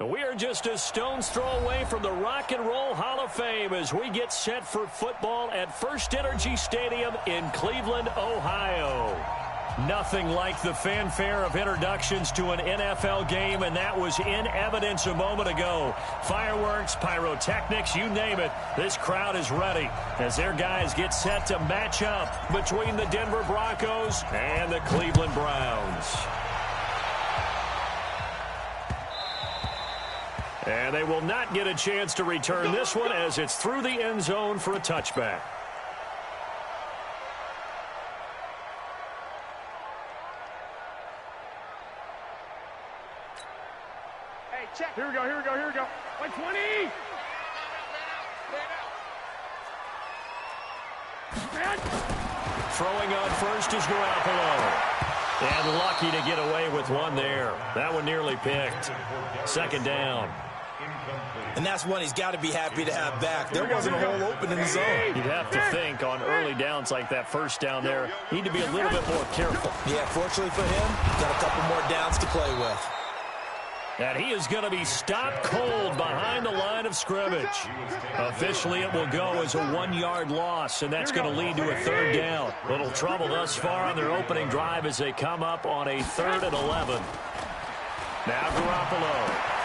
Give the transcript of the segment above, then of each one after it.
We are just a stone's throw away from the Rock and Roll Hall of Fame as we get set for football at First Energy Stadium in Cleveland, Ohio. Nothing like the fanfare of introductions to an NFL game, and that was in evidence a moment ago. Fireworks, pyrotechnics, you name it. This crowd is ready as their guys get set to match up between the Denver Broncos and the Cleveland Browns. And they will not get a chance to return this one as it's through the end zone for a touchback. Hey, check. Here we go. Like 20. Throwing on first is Garoppolo. And lucky to get away with one there. That one nearly picked. Second down. And that's one he's got to be happy to have back. There wasn't a hole open in the zone. You'd have to think on early downs like that first down there, need to be a little bit more careful. Yeah, fortunately for him, got a couple more downs to play with. And he is going to be stopped cold behind the line of scrimmage. Officially, it will go as a 1-yard loss, and that's going to lead to a third down. Little trouble thus far on their opening drive as they come up on a 3rd and 11. Now Garoppolo.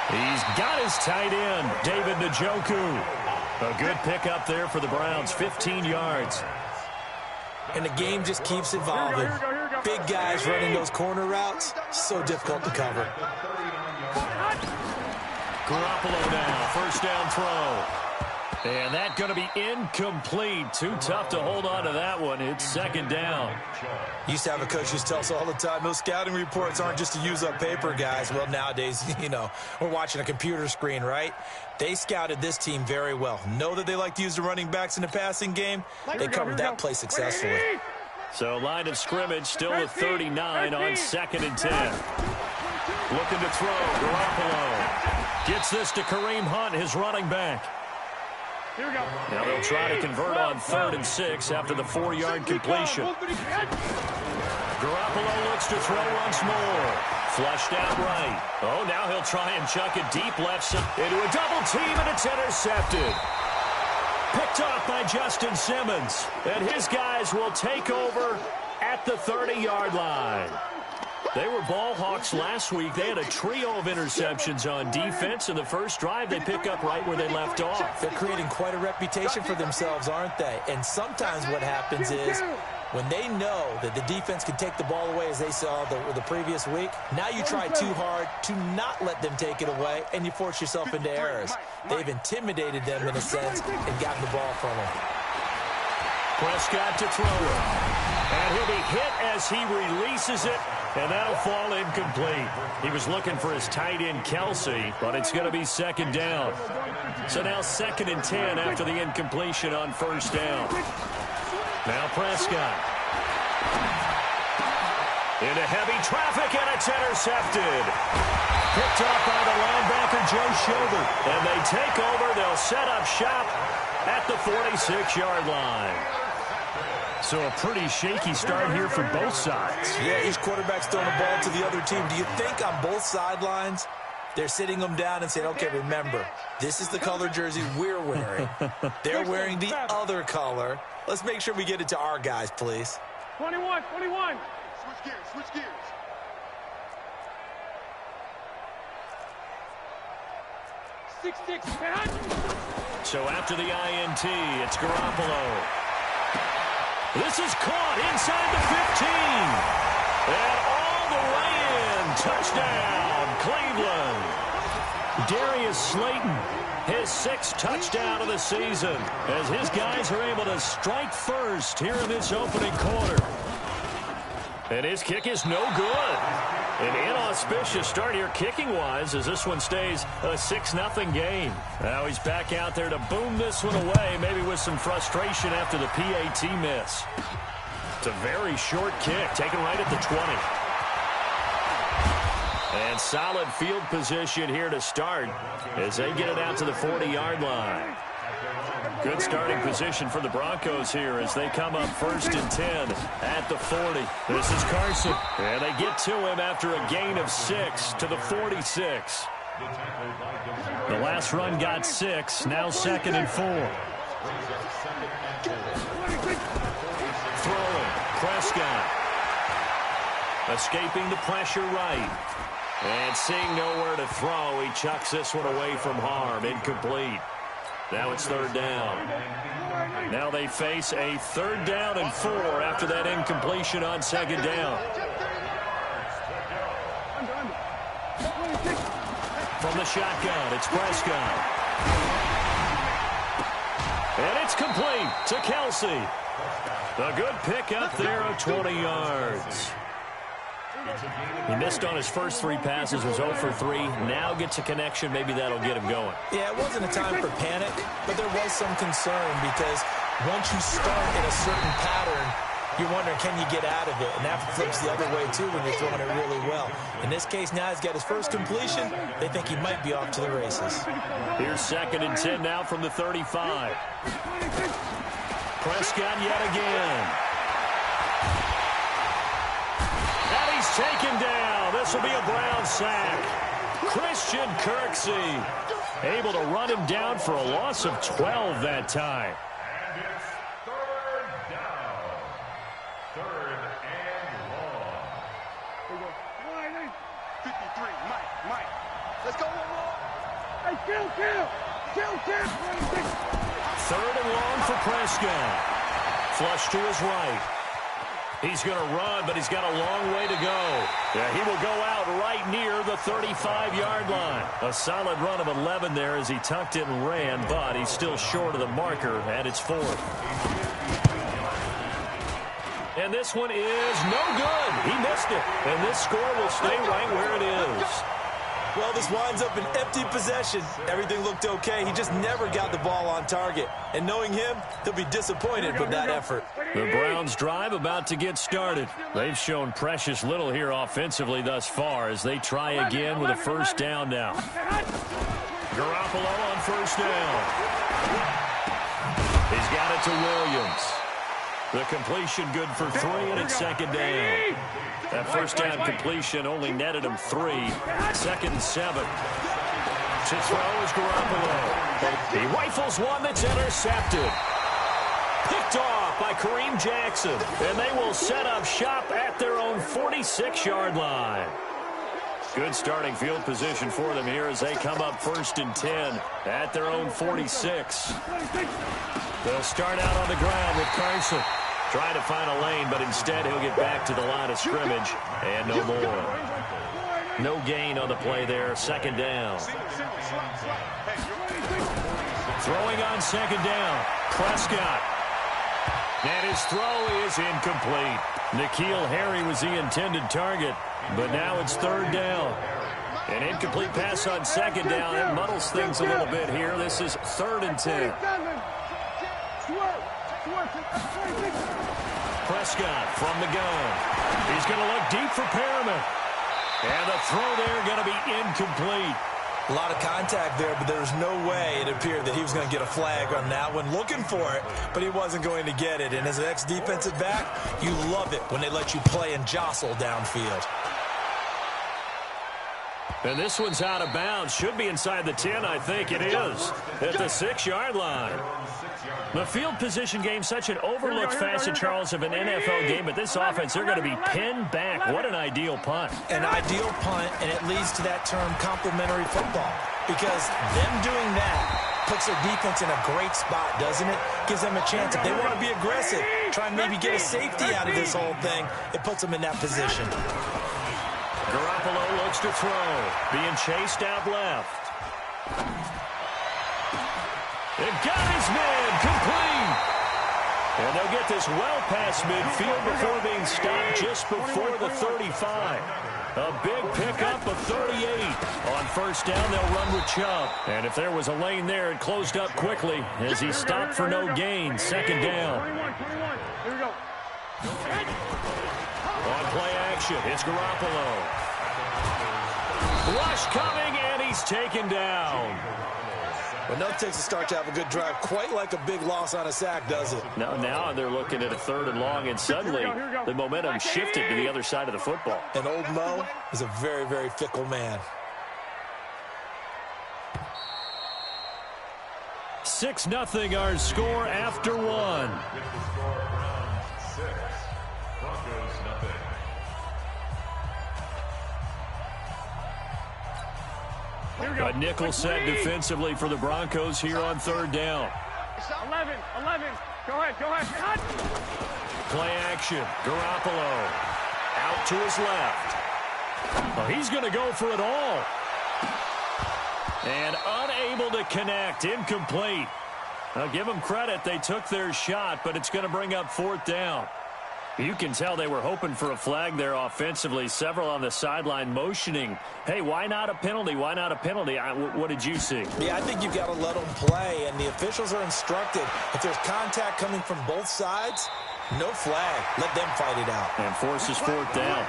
He's got his tight end, David Njoku. A good pickup there for the Browns, 15 yards. And the game just keeps evolving. Big guys running those corner routes, so difficult to cover. Garoppolo now, first down throw. And that's going to be incomplete. Too tough to hold on to that one. It's second down. Used to have a coach who tells us all the time, those scouting reports aren't just to use up paper, guys. Well, nowadays, we're watching a computer screen, right? They scouted this team very well. Know that they like to use the running backs in the passing game. They covered that play successfully. So line of scrimmage still with 39 on 2nd and 10. Looking to throw. Garoppolo gets this to Kareem Hunt, his running back. Here we go. Now they'll try to convert on 3rd and 6 after the 4-yard completion. Garoppolo looks to throw once more. Flushed out right. Oh, now he'll try and chuck it deep left side into a double team, and it's intercepted. Picked off by Justin Simmons. And his guys will take over at the 30-yard line. They were ball hawks last week. They had a trio of interceptions on defense. In the first drive, they pick up right where they left off. They're creating quite a reputation for themselves, aren't they? And sometimes what happens is when they know that the defense can take the ball away, as they saw the previous week, now you try too hard to not let them take it away, and you force yourself into errors. They've intimidated them in a sense and gotten the ball from them. Prescott to throw it. And he'll be hit as he releases it, and that'll fall incomplete. He was looking for his tight end, Kelsey, but it's going to be second down. So now 2nd and 10 after the incompletion on first down. Now Prescott. Into heavy traffic, and it's intercepted. Picked off by the linebacker, Joe Schobert. And they take over. They'll set up shop at the 46-yard line. So a pretty shaky start here for both sides. Yeah, each quarterback's throwing the ball to the other team. Do you think on both sidelines they're sitting them down and saying, okay, remember, this is the color jersey we're wearing. They're wearing the other color. Let's make sure we get it to our guys, please. 21. Switch gears. Six. So after the INT, it's Garoppolo. This is caught inside the 15. And all the way in. Touchdown, Cleveland. Darius Slayton, his 6th touchdown of the season, as his guys are able to strike first here in this opening quarter. And his kick is no good. An inauspicious start here kicking-wise as this one stays a 6-0 game. Now he's back out there to boom this one away, maybe with some frustration after the PAT miss. It's a very short kick, taken right at the 20. And solid field position here to start as they get it out to the 40-yard line. Good starting position for the Broncos here as they come up 1st and 10 at the 40. This is Carson. And they get to him after a gain of 6 to the 46. The last run got 6. Now 2nd and 4. Throwing. Prescott. Escaping the pressure right. And seeing nowhere to throw, he chucks this one away from harm. Incomplete. Now it's 3rd down. Now they face a 3rd down and 4 after that incompletion on 2nd down. From the shotgun, it's Prescott. And it's complete to Kelsey. A good pickup there of 20 yards. He missed on his first 3 passes, was 0 for 3. Now gets a connection. Maybe that'll get him going. Yeah, it wasn't a time for panic, but there was some concern because once you start in a certain pattern, you're wondering, can you get out of it? And that flips the other way, too, when you're throwing it really well. In this case, now he's got his first completion. They think he might be off to the races. Here's 2nd and 10 now from the 35. Prescott yet again. And he's taken down. This will be a Brown sack. Christian Kirksey able to run him down for a loss of 12 that time. And it's 3rd down. 3rd and long. Here we go. 53, Mike. Let's go one more. Hey, kill. 3rd and long for Prescott. Flush to his right. He's going to run, but he's got a long way to go. Yeah, he will go out right near the 35-yard line. A solid run of 11 there as he tucked it and ran, but he's still short of the marker, and it's 4th. And this one is no good. He missed it, and this score will stay right where it is. Well, this winds up an empty possession. Everything looked okay. He just never got the ball on target. And knowing him, he'll be disappointed with that effort. The Browns' drive about to get started. They've shown precious little here offensively thus far as they try again with a 1st down now. Garoppolo on 1st down. He's got it to Williams. The completion good for 3, and it's 2nd down. That 1st down completion only netted him 3. 2nd and 7. To throw is Garoppolo. He rifles one that's intercepted. Picked off by Kareem Jackson. And they will set up shop at their own 46-yard line. Good starting field position for them here as they come up 1st and 10 at their own 46. They'll start out on the ground with Carson. Trying to find a lane, but instead he'll get back to the line of scrimmage. And no more. No gain on the play there. 2nd down. Throwing on 2nd down. Prescott. And his throw is incomplete. N'Keal Harry was the intended target, but now it's 3rd down. An incomplete pass on 2nd down. It muddles things a little bit here. This is 3rd and 10. Prescott from the gun. He's going to look deep for Perriman. And the throw there going to be incomplete. A lot of contact there, but there's no way it appeared that he was going to get a flag on that one. Looking for it, but he wasn't going to get it. And as an ex-defensive back, you love it when they let you play and jostle downfield. And this one's out of bounds. Should be inside the 10, I think it is. At the 6-yard line. The field position game, such an overlooked facet, Charles, of an NFL game. But this offense, they're going to be pinned back. What an ideal punt. An ideal punt, and it leads to that term complementary football. Because them doing that puts their defense in a great spot, doesn't it? Gives them a chance. If they want to be aggressive, try and maybe get a safety out of this whole thing, it puts them in that position. Garoppolo looks to throw. Being chased out left. It got his man complete. And they'll get this well past midfield before being stopped just before the 35. A big pickup of 38. On 1st down, they'll run with Chubb. And if there was a lane there, it closed up quickly as he stopped for no gain. 2nd down. Here we go. On play action, it's Garoppolo. Rush coming, and he's taken down. Enough takes a start to have a good drive, quite like a big loss on a sack, does it? Now they're looking at a 3rd and long, and suddenly the momentum shifted to the other side of the football. And old Mo is a very, very fickle man. 6-0 our score after one. With the score, Browns 6, Broncos nothing. A nickel set defensively for the Broncos here on third down. 11. Go ahead. Cut. Play action. Garoppolo out to his left. Well, he's going to go for it all. And unable to connect. Incomplete. I'll give them credit. They took their shot, but it's going to bring up fourth down. You can tell they were hoping for a flag there offensively. Several on the sideline motioning, hey, why not a penalty? Why not a penalty? What did you see? Yeah, I think you've got to let them play, and the officials are instructed. If there's contact coming from both sides, no flag. Let them fight it out. And forces fourth down.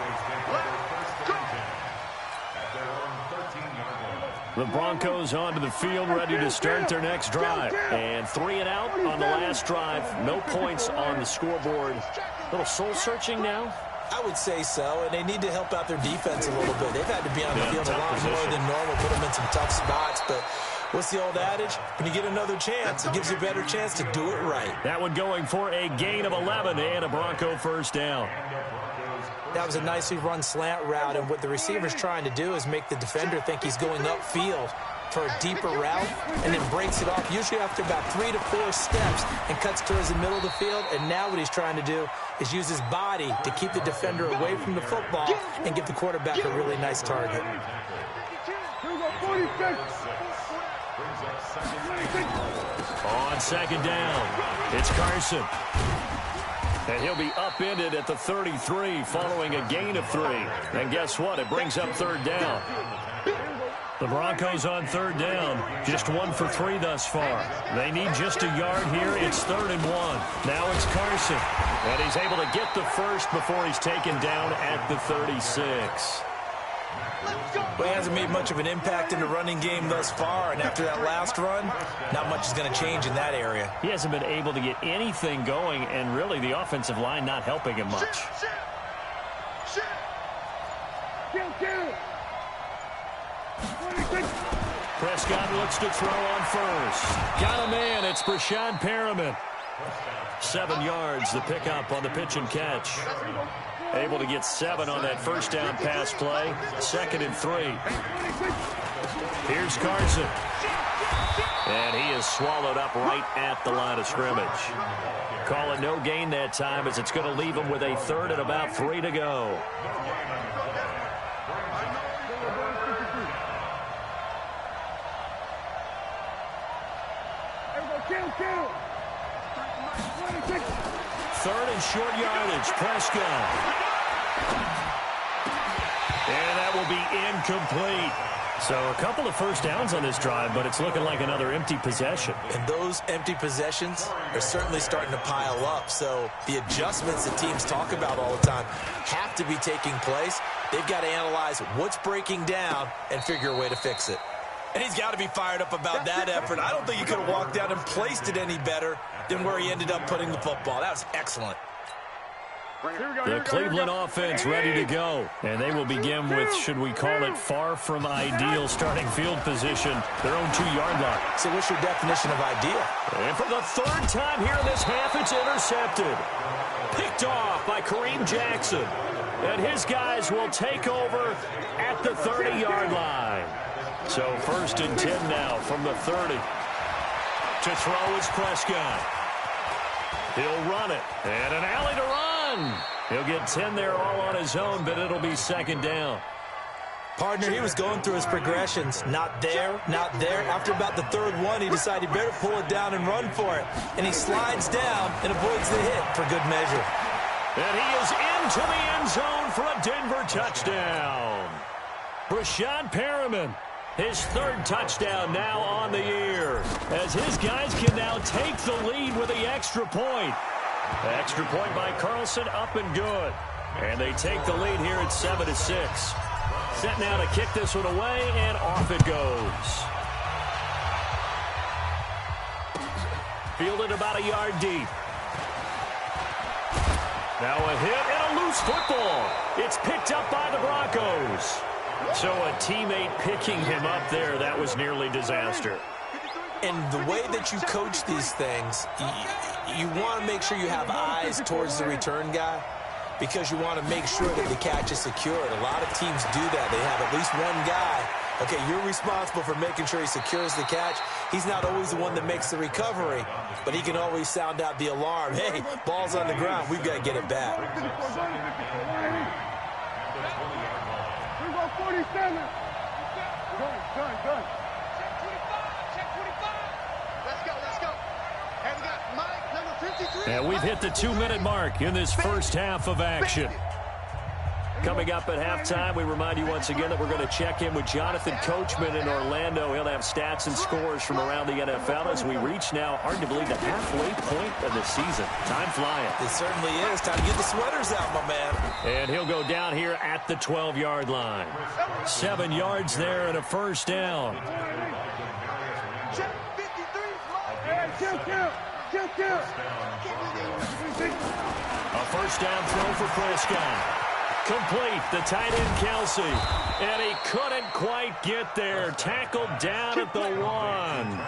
The Broncos onto the field, ready to start their next drive. And 3 and out on the last drive. No points on the scoreboard. A little soul-searching now? I would say so, and they need to help out their defense a little bit. They've had to be on the field a lot more than normal, put them in some tough spots. But what's the old adage? When you get another chance, it gives you a better chance to do it right. That one going for a gain of 11 and a Bronco first down. That was a nicely run slant route, and what the receiver's trying to do is make the defender think he's going upfield for a deeper route, and then breaks it off, usually after about 3 to 4 steps, and cuts towards the middle of the field. And now what he's trying to do is use his body to keep the defender away from the football and give the quarterback a really nice target. On second down, it's Carson. And he'll be upended at the 33 following a gain of 3. And guess what? It brings up third down. The Broncos on third down, just 1 for 3 thus far. They need just a yard here. It's 3rd and 1. Now it's Carson. And he's able to get the first before he's taken down at the 36. Well, he hasn't made much of an impact in the running game thus far, and after that last run, not much is going to change in that area. He hasn't been able to get anything going, and really the offensive line not helping him much. Prescott looks to throw on first. Got a man. It's Brashad Perriman. 7 yards, the pickup on the pitch and catch. Able to get 7 on that first down pass play. 2nd and 3. Here's Carson. And he is swallowed up right at the line of scrimmage. Call it no gain that time, as it's going to leave him with a 3rd and about 3 to go. Third and short yardage. Prescott. And that will be incomplete. So a couple of first downs on this drive, but it's looking like another empty possession. And those empty possessions are certainly starting to pile up. So the adjustments that teams talk about all the time have to be taking place. They've got to analyze what's breaking down and figure a way to fix it. And he's got to be fired up about that effort. I don't think he could have walked out and placed it any better than where he ended up putting the football. That was excellent. The Cleveland offense ready to go. And they will begin with, should we call it, far from ideal starting field position, their own 2-yard line. So what's your definition of ideal? And for the 3rd time here in this half, it's intercepted. Picked off by Kareem Jackson. And his guys will take over at the 30-yard line. So 1st and 10 now from the 30. To throw is Prescott. He'll run it. And an alley to run. He'll get 10 there all on his own, but it'll be 2nd down. Partner, he was going through his progressions. Not there, not there. After about the 3rd one, he decided he better pull it down and run for it. And he slides down and avoids the hit for good measure. And he is into the end zone for a Denver touchdown. Brashad Perriman. His 3rd touchdown now on the year, as his guys can now take the lead with the extra point. The extra point by Carlson, up and good. And they take the lead here at 7-6. Set now to kick this one away, and off it goes. Fielded about a yard deep. Now a hit and a loose football. It's picked up by the Broncos. So a teammate picking him up there, that was nearly disaster. And the way that you coach these things, you want to make sure you have eyes towards the return guy because you want to make sure that the catch is secured. A lot of teams do that. They have at least one guy. Okay, you're responsible for making sure he secures the catch. He's not always the one that makes the recovery, but he can always sound out the alarm. Hey, ball's on the ground. We've got to get it back. 47. Good. Let's go. And we got Mike, number 53. And we've hit the 2-minute mark in this first half of action. Coming up at halftime, we remind you once again that we're going to check in with Jonathan Coachman in Orlando. He'll have stats and scores from around the NFL as we reach now, hard to believe, the halfway point of the season. Time flying. It certainly is. Time to get the sweaters out, my man. And he'll go down here at the 12-yard line. 7 yards there and a first down. Check 53. A first down throw for Prescott. Complete, the tight end Kelsey. And he couldn't quite get there. Tackled down at the 1.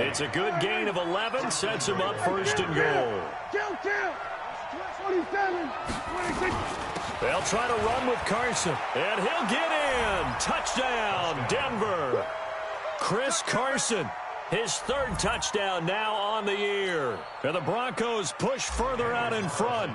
It's a good gain of 11. Sets him up first and goal. 27, 26. They'll try to run with Carson. And he'll get in. Touchdown, Denver. Chris Carson. His 3rd touchdown now on the year. And the Broncos push further out in front.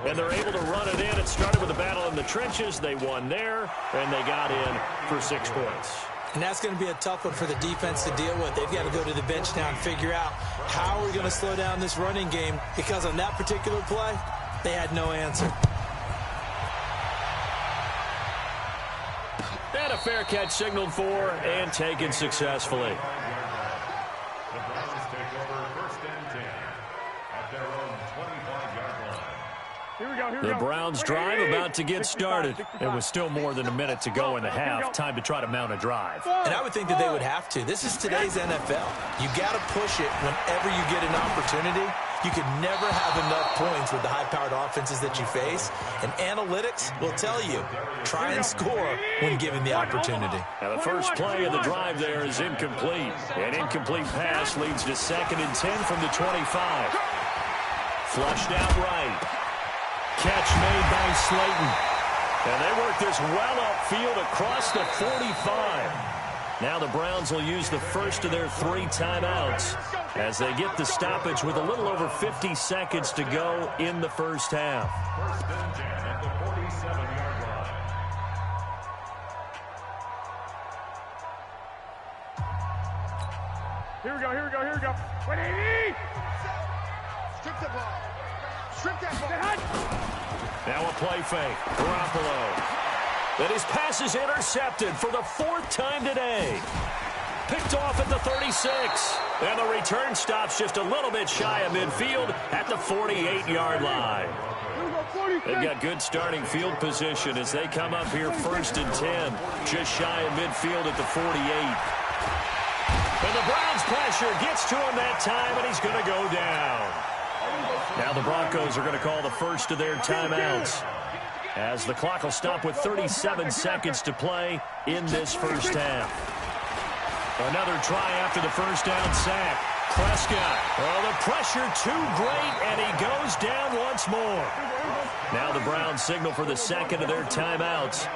And they're able to run it in. It started with a battle in the trenches. They won there, and they got in for 6 points. And that's going to be a tough one for the defense to deal with. They've got to go to the bench now and figure out how are we going to slow down this running game, because on that particular play, they had no answer. And a fair catch signaled for and taken successfully. The Browns drive about to get started. It was still more than a minute to go in the half. Time to try to mount a drive. And I would think that they would have to. This is today's NFL. You got to push it whenever you get an opportunity. You could never have enough points with the high-powered offenses that you face. And analytics will tell you, try and score when given the opportunity. Now the first play of the drive there is incomplete. An incomplete pass leads to 2nd and 10 from the 25. Flushed out right. Catch made by Slayton. And they work this well upfield across the 45. Now the Browns will use the first of their 3 timeouts as they get the stoppage with a little over 50 seconds to go in the first half. First and 10 at the 47-yard line. Here we go. 180. Strip the ball. Strip that ball. Now a play fake. Garoppolo. Then his pass is intercepted for the 4th time today. Picked off at the 36. And the return stops just a little bit shy of midfield at the 48-yard line. They've got good starting field position as they come up here 1st and 10. Just shy of midfield at the 48. And the Browns pressure gets to him that time, and he's going to go down. Now the Broncos are going to call the first of their timeouts as the clock will stop with 37 seconds to play in this first half. Another try after the first down sack. Prescott. Oh, the pressure too great, and he goes down once more. Now the Browns signal for the second of their timeouts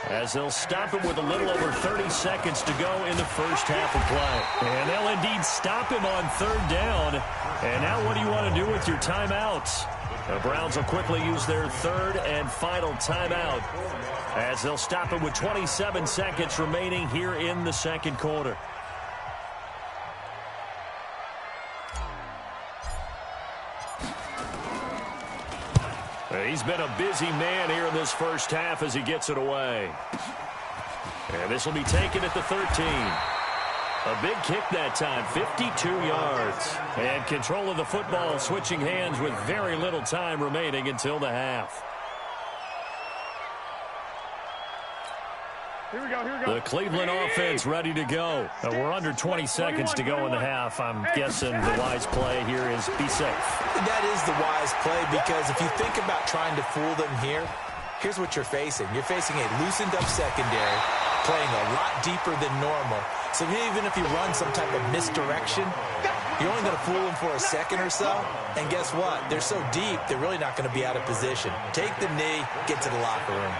as they'll stop him with a little over 30 seconds to go in the first half of play. And they'll indeed stop him on 3rd down. And now what do you want to do with your timeouts? The Browns will quickly use their 3rd and final timeout as they'll stop him with 27 seconds remaining here in the second quarter. He's been a busy man here in this first half as he gets it away. And this will be taken at the 13. A big kick that time, 52 yards. And control of the football switching hands with very little time remaining until the half. Here we go. The Cleveland offense ready to go. We're under 20 seconds to go in the half. I'm guessing the wise play here is be safe. That is the wise play, because if you think about trying to fool them here, here's what you're facing. You're facing a loosened up secondary, playing a lot deeper than normal. So even if you run some type of misdirection, you're only going to fool them for a second or so. And guess what? They're so deep, they're really not going to be out of position. Take the knee, get to the locker room.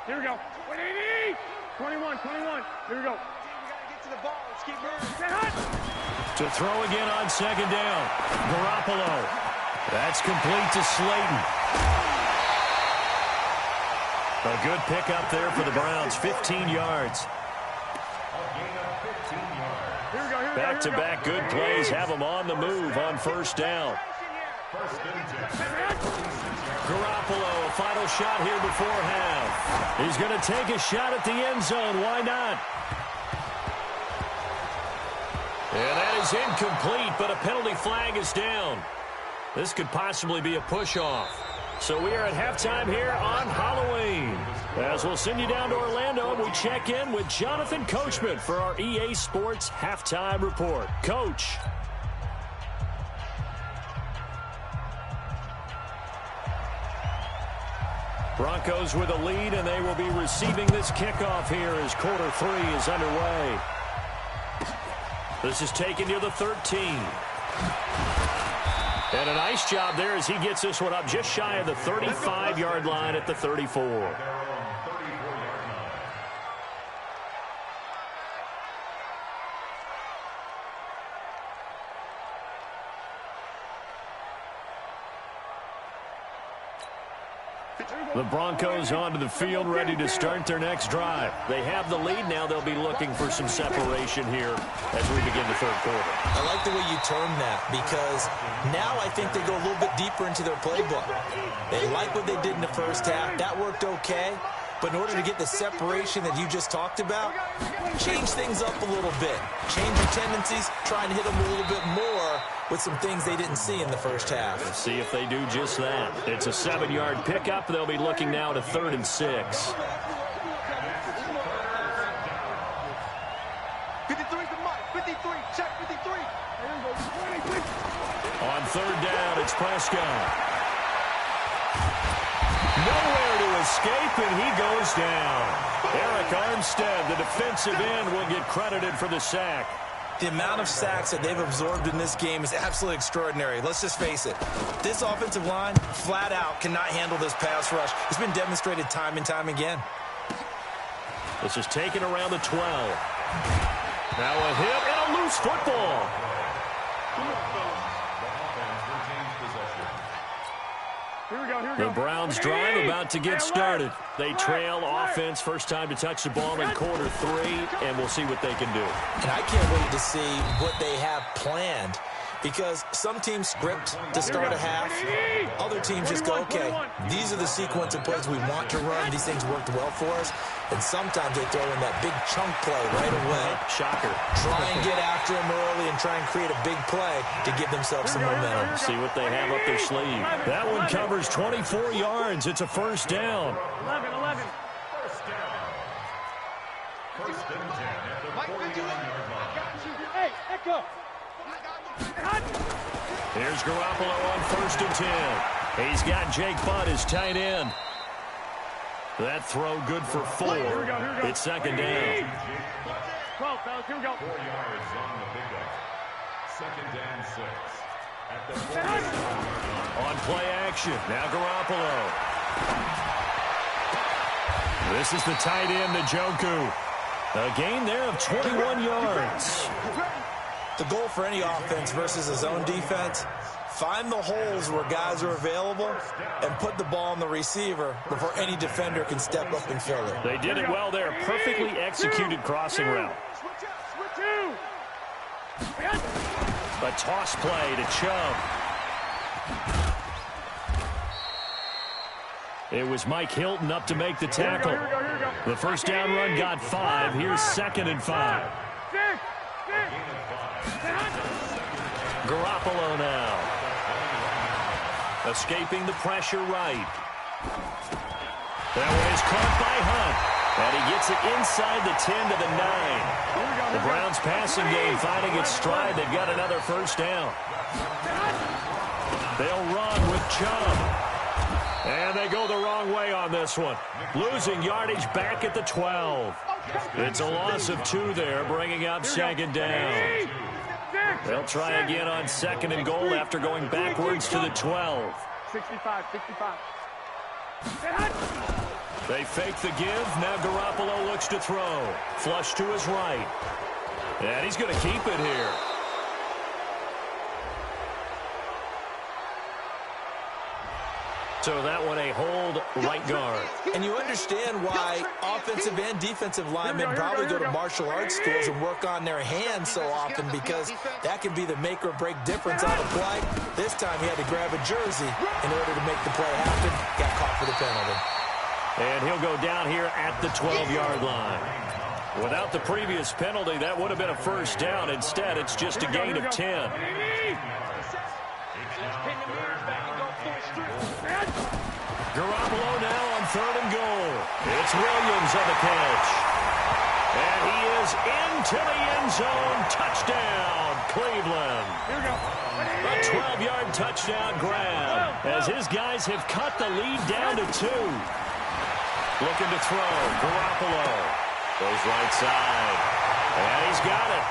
Here we go. 180! 21. Here we go. To the ball. Let's keep moving. Get hot! To throw again on second down. Garoppolo. That's complete to Slayton. A good pickup there for the Browns. 15 yards. Back-to-back good plays have them on the move on first down. Garoppolo, a final shot here before half. He's going to take a shot at the end zone. Why not? And that is incomplete, but a penalty flag is down. This could possibly be a push-off. So we are at halftime here on Halloween. As we'll send you down to Orlando, we check in with Jonathan Coachman for our EA Sports Halftime Report. Coach. Broncos with a lead, and they will be receiving this kickoff here as quarter 3 is underway. This is taken near the 13. And a nice job there as he gets this one up just shy of the 35-yard line at the 34. The Broncos onto the field, ready to start their next drive. They have the lead now. They'll be looking for some separation here as we begin the third quarter. I like the way you term that, because now I think they go a little bit deeper into their playbook. They like what they did in the first half. That worked okay. But in order to get the separation that you just talked about, change things up a little bit. Change your tendencies, try and hit them a little bit more with some things they didn't see in the first half. Let's see if they do just that. It's a 7-yard pickup. They'll be looking now to 3rd and 6. 53 to Mike. 53. Check 53. On 3rd down, it's Prescott. Nowhere to escape, and he goes down. Eric Armstead, the defensive end, will get credited for the sack. The amount of sacks that they've absorbed in this game is absolutely extraordinary. Let's just face it. This offensive line, flat out, cannot handle this pass rush. It's been demonstrated time and time again. This is taken around the 12. Now a hit and a loose football. The Browns drive about to get started. They trail offense, first time to touch the ball in quarter 3, and we'll see what they can do. And I can't wait to see what they have planned, because some teams script to start a half. Other teams just go, okay, these are the sequence of plays we want to run. These things worked well for us. And sometimes they throw in that big chunk play right away. Shocker. Try and get after them early and try and create a big play to give themselves some momentum. See what they have up their sleeve. That one covers 24 yards. It's a first down. 11. First down. First and 10 at the 49-yard line. Hey, Echo. Here's Garoppolo on 1st and 10. He's got Jake Butt, his tight end. That throw good for 4. Here we go. It's 2nd down. 12, fellas. Here we go. 4 yards on the pickup. 2nd and 6 at the 49-yard line. On play action. Now Garoppolo. This is the tight end, Njoku. A gain there of 21 yards. The goal for any offense versus a zone defense, find the holes where guys are available and put the ball on the receiver before any defender can step up and fill it. They did it well there. Perfectly executed crossing route. A toss play to Chubb. It was Mike Hilton up to make the tackle. The first down run got 5. Here's 2nd and 5. Garoppolo now. Escaping the pressure right. That one is caught by Hunt. And he gets it inside the 10 to the 9. The Browns passing game finding its stride. They've got another first down. They'll run with Chubb. And they go the wrong way on this one. Losing yardage back at the 12. It's a loss of 2 there, bringing up second down. They'll try again on second and goal after going backwards to the 12. 65. They fake the give. Now Garoppolo looks to throw. Flush to his right. And he's going to keep it here. So that one a hold right guard. And you understand why offensive and defensive linemen probably go to martial arts schools and work on their hands so often, because that can be the make or break difference on a play. This time he had to grab a jersey in order to make the play happen. Got caught for the penalty. And he'll go down here at the 12-yard line. Without the previous penalty, that would have been a first down. Instead, it's just a gain of 10. Garoppolo now on third and goal. It's Williams on the catch. And he is into the end zone. Touchdown, Cleveland. A 12-yard touchdown grab as his guys have cut the lead down to 2. Looking to throw. Garoppolo goes right side. And he's got it.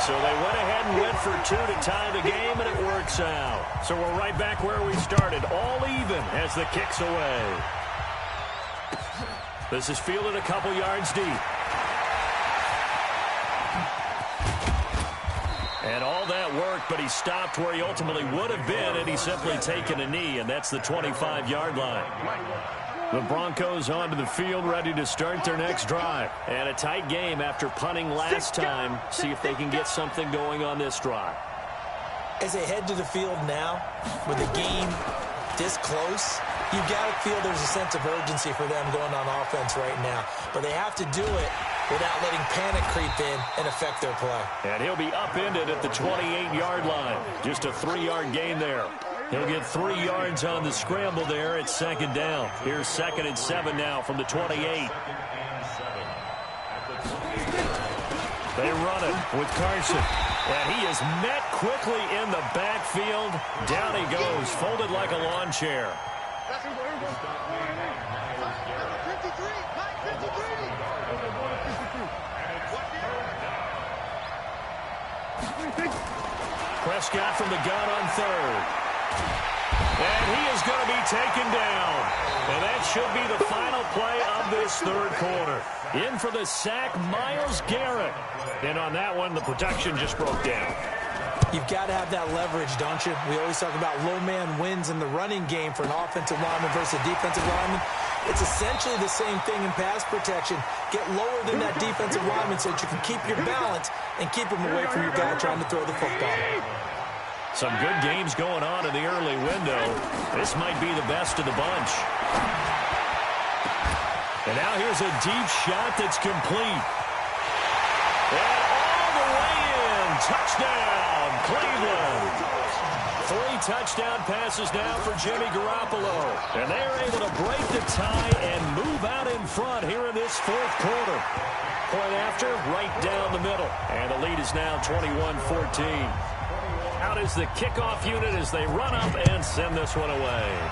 So they went ahead and went for 2 to tie the game, and it works out. So we're right back where we started, all even as the kick's away. This is fielded a couple yards deep. And all that work, but he stopped where he ultimately would have been, and he's simply taken a knee, and that's the 25-yard line. The Broncos onto the field, ready to start their next drive. And a tight game after punting last time. See if they can get something going on this drive. As they head to the field now, with the game this close, you've got to feel there's a sense of urgency for them going on offense right now. But they have to do it without letting panic creep in and affect their play. And he'll be upended at the 28-yard line. Just a 3-yard gain there. He'll get 3 yards on the scramble there at second down. Here's 2nd and 7 now from the 28. They run it with Carson. And he is met quickly in the backfield. Down he goes, folded like a lawn chair. Prescott from the gun on third. And he is going to be taken down. And that should be the final play of this third quarter. In for the sack, Myles Garrett. And on that one, the protection just broke down. You've got to have that leverage, don't you? We always talk about low man wins in the running game for an offensive lineman versus a defensive lineman. It's essentially the same thing in pass protection. Get lower than that defensive lineman so that you can keep your balance and keep him away from your guy trying to throw the football. Some good games going on in the early window. This might be the best of the bunch. And now here's a deep shot that's complete. And all the way in. Touchdown, Cleveland. 3 touchdown passes now for Jimmy Garoppolo. And they're able to break the tie and move out in front here in this fourth quarter. Point after, right down the middle. And the lead is now 21-14. Out is the kickoff unit as they run up and send this one away.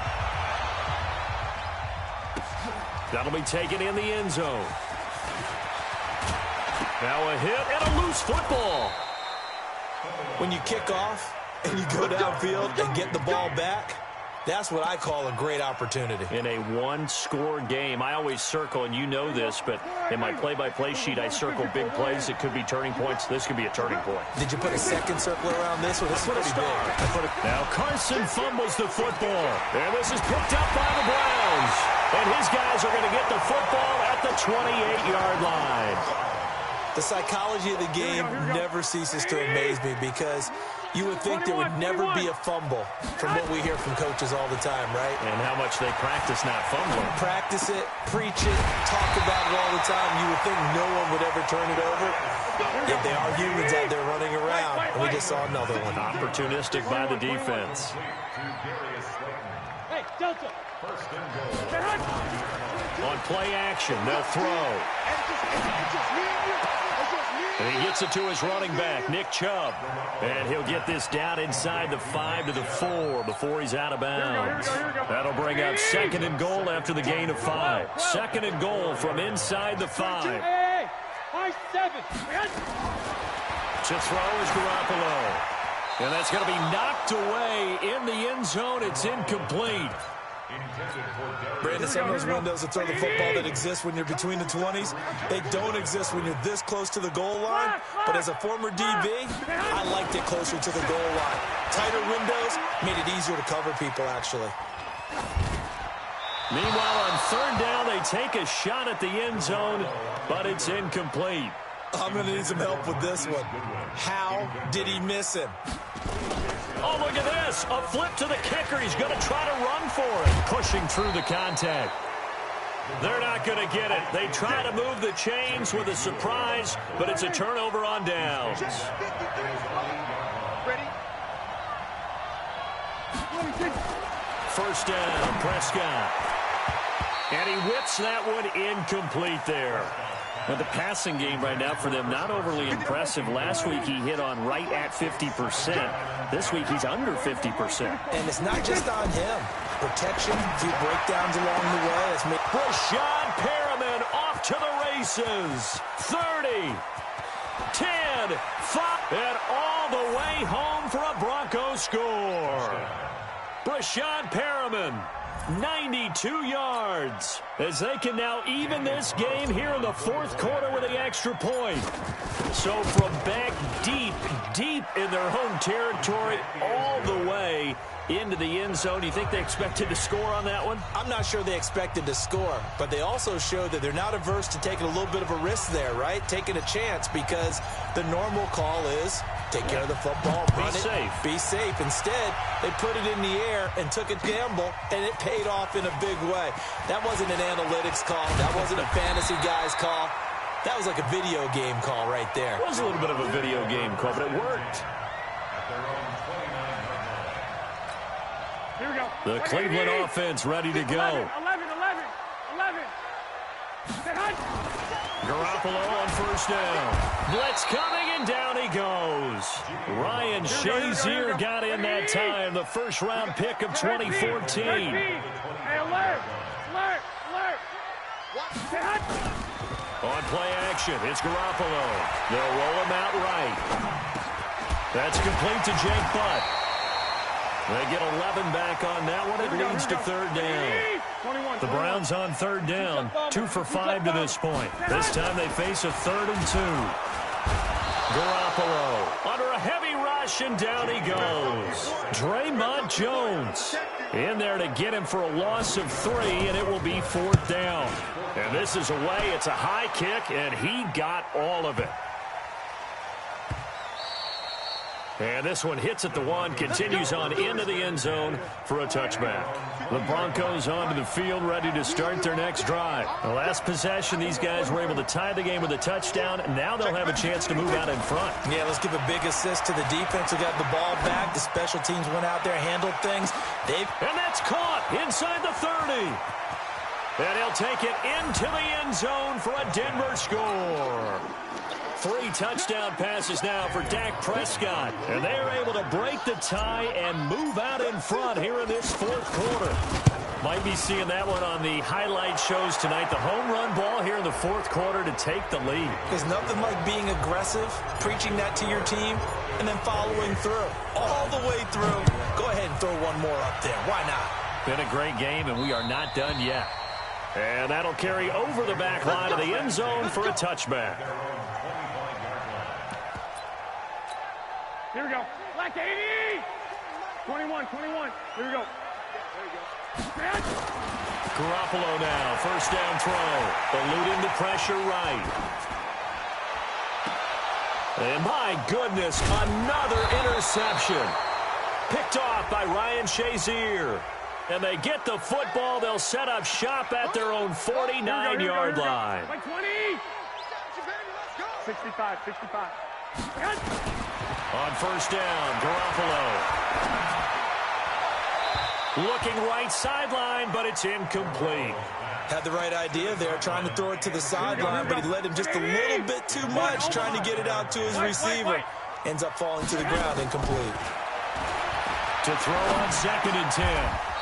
That'll be taken in the end zone. Now a hit and a loose football. When you kick off and you go downfield and get the ball back, that's what I call a great opportunity. In a one-score game, I always circle, and you know this, but in my play-by-play sheet, I circle big plays that could be turning points. This could be a turning point. Did you put a second circle around this one? This is pretty big. Now Carson fumbles the football. And this is picked up by the Browns. And his guys are going to get the football at the 28-yard line. The psychology of the game never ceases to amaze me, because you would think there would never be a fumble from what we hear from coaches all the time, right? And how much they practice not fumbling. Practice it, preach it, talk about it all the time. You would think no one would ever turn it over. Yet they are humans out there running around, and we just saw another one. Opportunistic by the defense. Hey, Delta. First and goal. On play action, they'll throw. And he gets it to his running back, Nick Chubb. And he'll get this down inside the 5 to the 4 before he's out of bounds. That'll bring up 2nd and goal after the gain of 5. 2nd and goal from inside the 5. Hey, 5-7. To throw is Garoppolo. And that's going to be knocked away in the end zone. It's incomplete. Brandon, some of those windows to throw the football that exist when you're between the 20s, they don't exist when you're this close to the goal line. But as a former DB, I liked it closer to the goal line. Tighter windows made it easier to cover people, actually. Meanwhile, on 3rd down, they take a shot at the end zone, but it's incomplete. I'm going to need some help with this one. How did he miss him? Oh, look at this. A flip to the kicker. He's going to try to run for it. Pushing through the contact. They're not going to get it. They try to move the chains with a surprise, but it's a turnover on downs. First down, Prescott. And he whips that one incomplete there. Well, the passing game right now for them, not overly impressive. Last week he hit on right at 50%. This week he's under 50%. And it's not just on him. Protection, a few breakdowns along the way. Rashad Perriman off to the races. 30, 10, 5, and all the way home for a Broncos score. Rashad Perriman, 92 yards, as they can now even this game here in the 4th quarter with the extra point. So from back deep in their home territory all the way into the end zone. You think they expected to score on that one? I'm not sure they expected to score, but they also showed that they're not averse to taking a little bit of a risk there, right? Taking a chance, because the normal call is take care of the football, run it, be safe. Instead, they put it in the air and took a gamble, and it paid off in a big way. That wasn't an analytics call. That wasn't a fantasy guy's call. That was like a video game call right there. It was a little bit of a video game call, but it worked. Here we go. The Cleveland offense ready to go. 11. Garoppolo on first down. Blitz coming, and down he goes. Ryan Shazier got in that time, the first-round pick of 2014. Hey, alert. On play action, it's Garoppolo. They'll roll him out right. That's complete to Jake Butt. They get 11 back on that one. It leads to 3rd down. The Browns on 3rd down, 2 for 5 to this point. This time they face a 3rd and 2. Garoppolo under a heavy rush, and down he goes. Draymond Jones in there to get him for a loss of 3, and it will be 4th down. And this is away. It's a high kick, and he got all of it. And this one hits at the 1, continues on into the end zone for a touchback. The Broncos onto the field, ready to start their next drive. The last possession, these guys were able to tie the game with a touchdown. Now they'll have a chance to move out in front. Yeah, let's give a big assist to the defense who got the ball back. The special teams went out there, handled things. And that's caught inside the 30. And he'll take it into the end zone for a Denver score. 3 touchdown passes now for Dak Prescott. And they are able to break the tie and move out in front here in this 4th quarter. Might be seeing that one on the highlight shows tonight. The home run ball here in the 4th quarter to take the lead. There's nothing like being aggressive, preaching that to your team, and then following through. All the way through. Go ahead and throw one more up there. Why not? Been a great game, and we are not done yet. And that'll carry over the back line of the end zone for a touchback. Here we go. Black 80. 21. Here we go. Garoppolo now, first down throw. Eluding the pressure right. And my goodness, another interception. Picked off by Ryan Shazier. And they get the football. They'll set up shop at their own 49-yard line. Like 20. 65. On first down, Garoppolo. Looking right sideline, but it's incomplete. Had the right idea there, trying to throw it to the sideline, but he led him just a little bit too much, trying to get it out to his receiver. Ends up falling to the ground, incomplete. To throw on 2nd and 10.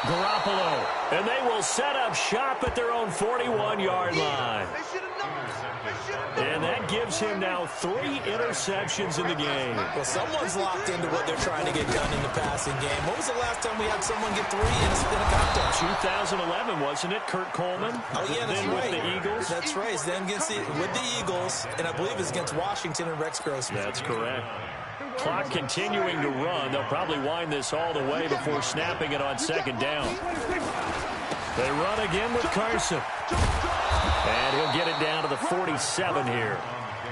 Garoppolo. And they will set up shop at their own 41-yard line. And that gives him now 3 interceptions in the game. Well, someone's locked into what they're trying to get done in the passing game. When was the last time we had someone get 3 in a contest? 2011, wasn't it? Kurt Coleman? Oh, yeah, that's then right. With the Eagles? That's right. Then with the Eagles, and I believe it's against Washington and Rex Grossman. That's correct. Clock continuing to run. They'll probably wind this all the way before snapping it on 2nd down. They run again with Carson. And he'll get it down to the 47 here.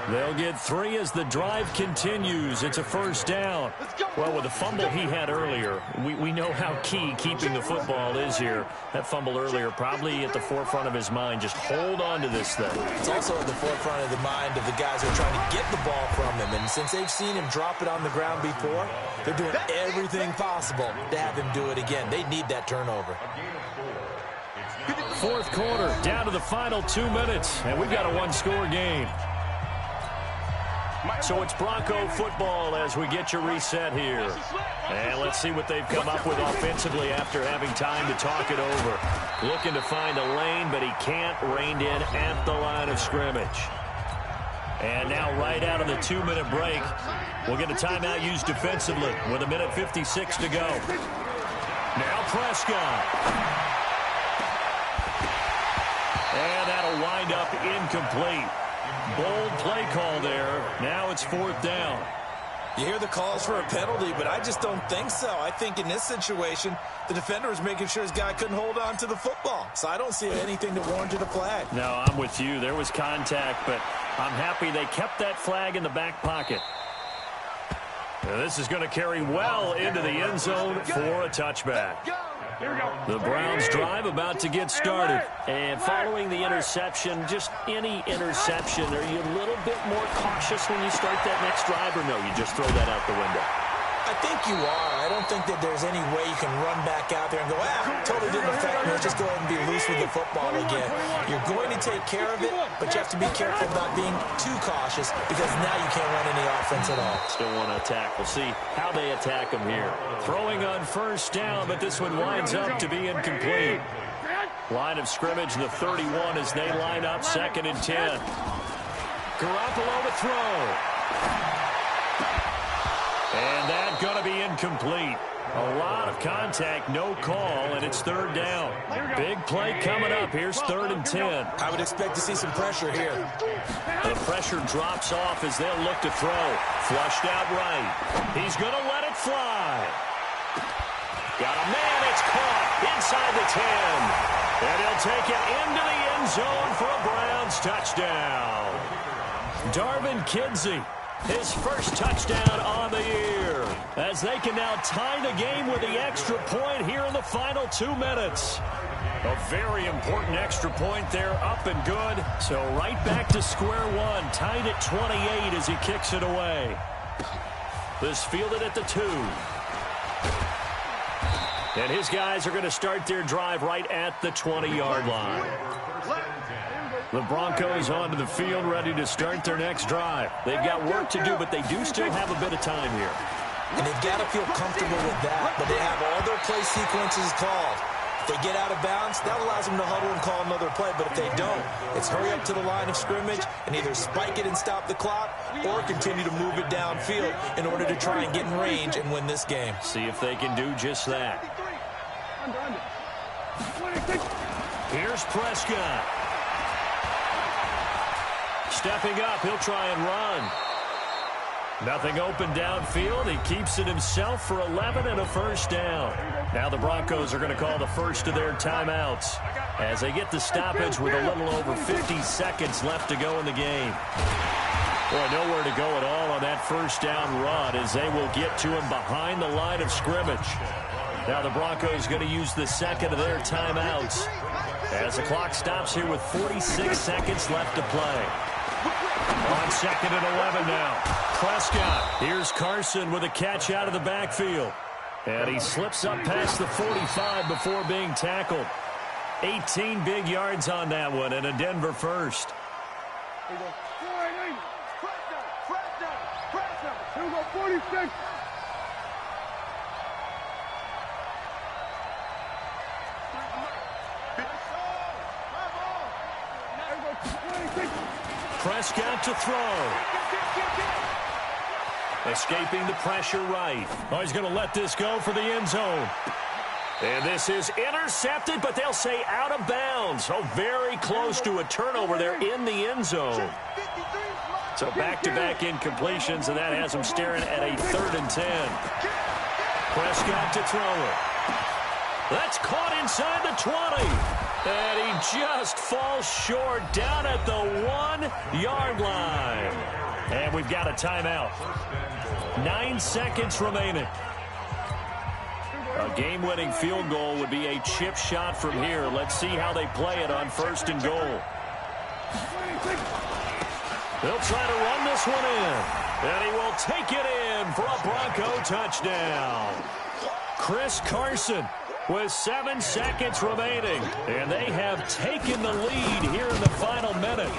They'll get 3 as the drive continues. It's a 1st down. Well, with the fumble he had earlier, we know how key keeping the football is here. That fumble earlier probably at the forefront of his mind. Just hold on to this thing. It's also at the forefront of the mind of the guys who are trying to get the ball from him. And since they've seen him drop it on the ground before, they're doing everything possible to have him do it again. They need that turnover. 4th quarter, down to the final 2 minutes, and we've got a 1-score game. So it's Bronco football as we get your reset here. And let's see what they've come up with offensively after having time to talk it over. Looking to find a lane, but he can't. Reined in at the line of scrimmage. And now right out of the 2-minute break, we'll get a timeout used defensively with 1:56 to go. Now Prescott. And that'll wind up incomplete. Bold play call there. Now it's 4th down. You hear the calls for a penalty, but I just don't think so. I think in this situation, the defender was making sure his guy couldn't hold on to the football. So I don't see anything that warranted a flag. No, I'm with you. There was contact, but I'm happy they kept that flag in the back pocket. Now this is going to carry well into the end zone for a touchback. The Browns drive about to get started. And following the interception, just any interception, are you a little bit more cautious when you start that next drive, or no, you just throw that out the window? I think you are. I don't think that there's any way you can run back out there and go, totally didn't affect me. Let's just go ahead and be loose with the football again. You're going to take care of it, but you have to be careful about being too cautious because now you can't run any offense at all. Still want to attack. We'll see how they attack him here. Throwing on 1st down, but this one winds up to be incomplete. Line of scrimmage, the 31 as they line up 2nd and 10. Garoppolo to throw. And that's going to be incomplete. A lot of contact, no call, and it's 3rd down. Big play coming up. Here's 3rd and 10. I would expect to see some pressure here. The pressure drops off as they'll look to throw. Flushed out right. He's going to let it fly. Got a man. It's caught inside the 10. And he'll take it into the end zone for a Browns touchdown. Darvin Kinsey. His first touchdown on the year, as they can now tie the game with the extra point here in the final 2 minutes. A very important extra point there, up and good. So right back to square one, tied at 28 as he kicks it away. This fielded at the 2. And his guys are going to start their drive right at the 20-yard line. The Broncos onto the field, ready to start their next drive. They've got work to do, but they do still have a bit of time here. And they've got to feel comfortable with that, but they have all their play sequences called. If they get out of bounds, that allows them to huddle and call another play, but if they don't, it's hurry up to the line of scrimmage and either spike it and stop the clock or continue to move it downfield in order to try and get in range and win this game. See if they can do just that. Here's Prescott. Stepping up, he'll try and run. Nothing open downfield. He keeps it himself for 11 and a 1st down. Now the Broncos are going to call the first of their timeouts as they get the stoppage with a little over 50 seconds left to go in the game. Boy, nowhere to go at all on that 1st down run as they will get to him behind the line of scrimmage. Now the Broncos going to use the second of their timeouts as the clock stops here with 46 seconds left to play. On 2nd and 11 now. Prescott. Here's Carson with a catch out of the backfield. And he slips up past the 45 before being tackled. 18 big yards on that one, and a Denver first. Here we go. 46. Prescott to throw. Escaping the pressure right. Oh, he's going to let this go for the end zone. And this is intercepted, but they'll say out of bounds. Oh, very close to a turnover there in the end zone. So back-to-back incompletions, and that has him staring at a 3rd and 10. Prescott to throw it. That's caught inside the 20. And he just falls short down at the 1-yard line. And we've got a timeout. 9 seconds remaining. A game-winning field goal would be a chip shot from here. Let's see how they play it on 1st and goal. They'll try to run this one in. And he will take it in for a Bronco touchdown. Chris Carson with 7 seconds remaining. And they have taken the lead here in the final minute.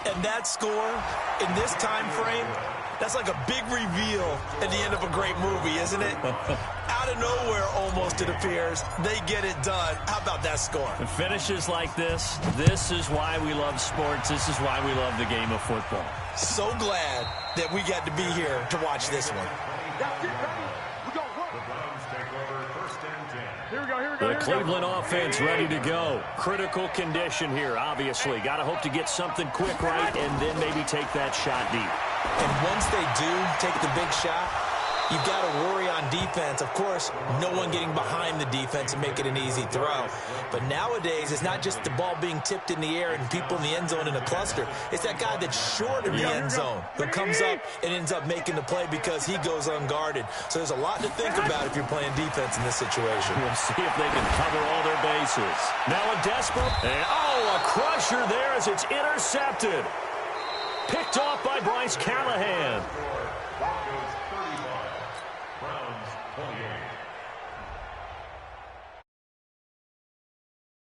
And that score in this time frame, that's like a big reveal at the end of a great movie, isn't it? Out of nowhere, almost, it appears, they get it done. How about that score? The finishes like this is why we love sports. This is why we love the game of football. So glad that we got to be here to watch this one. The Cleveland offense ready to go. Critical condition here, obviously. Got to hope to get something quick right and then maybe take that shot deep. And once they do take the big shot, you've got to worry on defense. Of course, no one getting behind the defense and make it an easy throw. But nowadays, it's not just the ball being tipped in the air and people in the end zone in a cluster. It's that guy that's short of the end zone who comes up and ends up making the play because he goes unguarded. So there's a lot to think about if you're playing defense in this situation. We'll see if they can cover all their bases. Now a desperate, and a crusher there as it's intercepted. Picked off by Bryce Callahan.